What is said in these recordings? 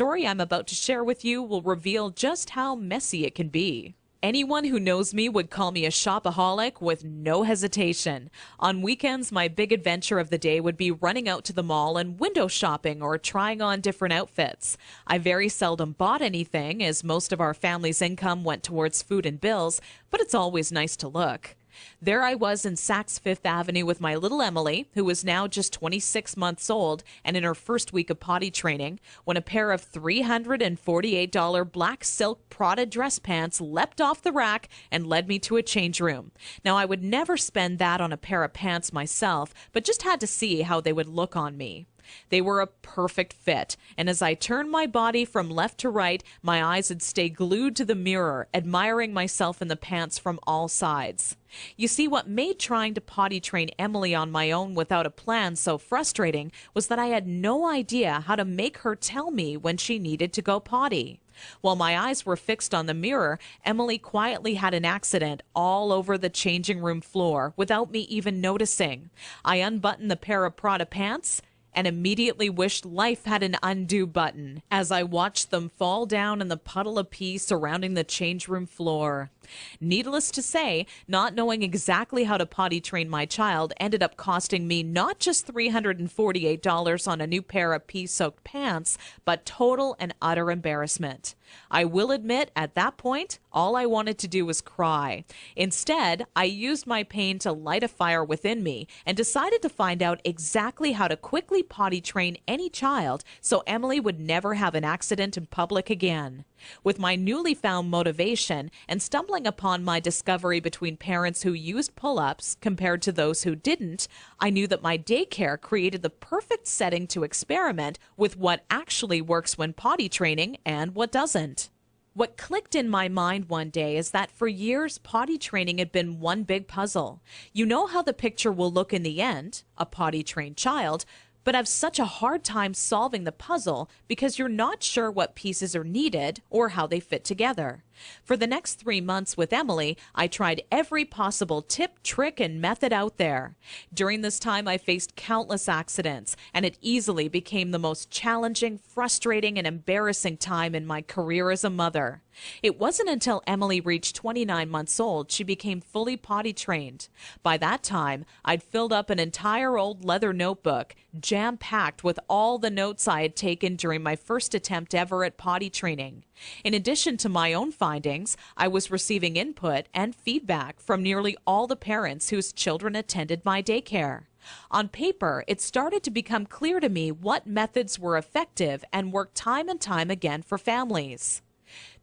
story I'm about to share with you will reveal just how messy it can be. Anyone who knows me would call me a shopaholic with no hesitation. On weekends, my big adventure of the day would be running out to the mall and window shopping or trying on different outfits. I very seldom bought anything, as most of our family's income went towards food and bills, but it's always nice to look. There I was in Saks Fifth Avenue with my little Emily, who was now just 26 months old and in her first week of potty training, when a pair of $348 black silk Prada dress pants leapt off the rack and led me to a change room. Now, I would never spend that on a pair of pants myself, but just had to see how they would look on me. They were a perfect fit, and as I turned my body from left to right, my eyes would stay glued to the mirror, admiring myself in the pants from all sides. You see, what made trying to potty train Emily on my own without a plan so frustrating was that I had no idea how to make her tell me when she needed to go potty. While my eyes were fixed on the mirror, Emily quietly had an accident all over the changing room floor without me even noticing. I unbuttoned the pair of Prada pants and immediately wished life had an undo button as I watched them fall down in the puddle of pee surrounding the change room floor. Needless to say, not knowing exactly how to potty train my child ended up costing me not just $348 on a new pair of pee-soaked pants, but total and utter embarrassment. I will admit, at that point, all I wanted to do was cry. Instead, I used my pain to light a fire within me and decided to find out exactly how to quickly potty train any child so Emily would never have an accident in public again. With my newly found motivation and stumbling upon my discovery between parents who used pull-ups compared to those who didn't, I knew that my daycare created the perfect setting to experiment with what actually works when potty training and what doesn't. What clicked in my mind one day is that for years, potty training had been one big puzzle. You know how the picture will look in the end, a potty-trained child, but have such a hard time solving the puzzle because you're not sure what pieces are needed or how they fit together. For the next 3 months with Emily, I tried every possible tip, trick, and method out there. During this time, I faced countless accidents, and it easily became the most challenging, frustrating, and embarrassing time in my career as a mother. It wasn't until Emily reached 29 months old she became fully potty trained. By that time, I'd filled up an entire old leather notebook, jam-packed with all the notes I had taken during my first attempt ever at potty training. In addition to my own findings, I was receiving input and feedback from nearly all the parents whose children attended my daycare. On paper, it started to become clear to me what methods were effective and worked time and time again for families.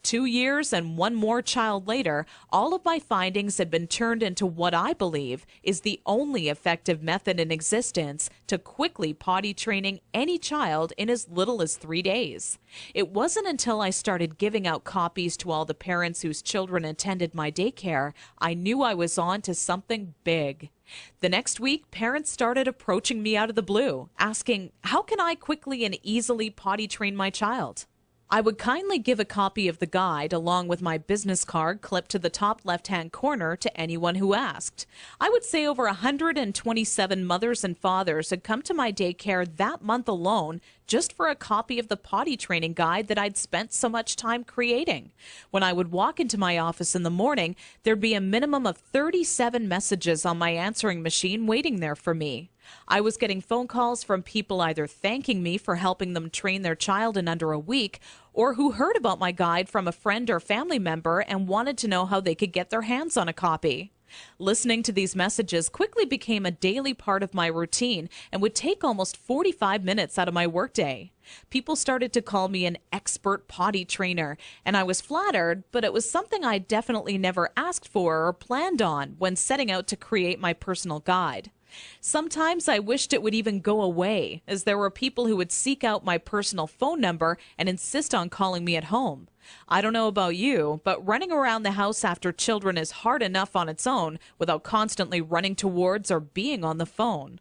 2 years and one more child later, all of my findings had been turned into what I believe is the only effective method in existence to quickly potty training any child in as little as 3 days. It wasn't until I started giving out copies to all the parents whose children attended my daycare I knew I was on to something big. The next week, parents started approaching me out of the blue, asking, how can I quickly and easily potty train my child? I would kindly give a copy of the guide along with my business card clipped to the top left-hand corner to anyone who asked. I would say over 127 mothers and fathers had come to my daycare that month alone just for a copy of the potty training guide that I'd spent so much time creating. When I would walk into my office in the morning, there'd be a minimum of 37 messages on my answering machine waiting there for me. I was getting phone calls from people either thanking me for helping them train their child in under a week or who heard about my guide from a friend or family member and wanted to know how they could get their hands on a copy. Listening to these messages quickly became a daily part of my routine and would take almost 45 minutes out of my workday. People started to call me an expert potty trainer, and I was flattered, but it was something I definitely never asked for or planned on when setting out to create my personal guide. Sometimes I wished it would even go away, as there were people who would seek out my personal phone number and insist on calling me at home. I don't know about you, but running around the house after children is hard enough on its own without constantly running towards or being on the phone.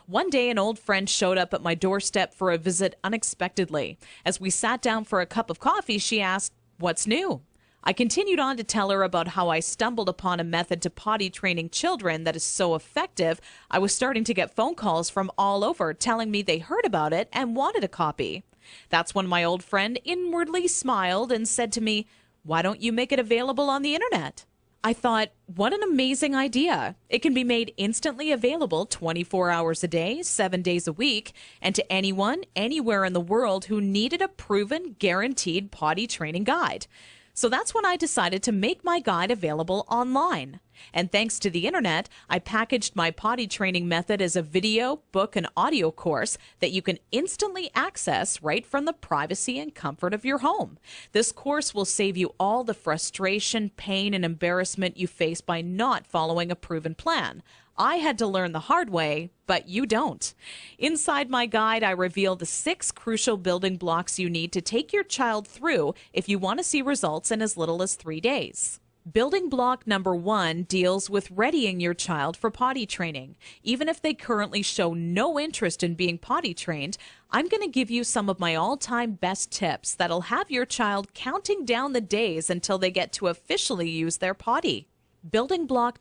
One day, an old friend showed up at my doorstep for a visit unexpectedly. As we sat down for a cup of coffee, she asked, "What's new?" I continued on to tell her about how I stumbled upon a method to potty training children that is so effective, I was starting to get phone calls from all over telling me they heard about it and wanted a copy. That's when my old friend inwardly smiled and said to me, "Why don't you make it available on the internet?" I thought, what an amazing idea. It can be made instantly available 24 hours a day, 7 days a week, and to anyone, anywhere in the world who needed a proven, guaranteed potty training guide. So that's when I decided to make my guide available online. And thanks to the internet, I packaged my potty training method as a video, book, and audio course that you can instantly access right from the privacy and comfort of your home. This course will save you all the frustration, pain, and embarrassment you face by not following a proven plan. I had to learn the hard way, but you don't. Inside my guide, I reveal the 6 crucial building blocks you need to take your child through if you want to see results in as little as 3 days. Building block number 1 deals with readying your child for potty training. Even if they currently show no interest in being potty trained, I'm going to give you some of my all-time best tips that'll have your child counting down the days until they get to officially use their potty. Building block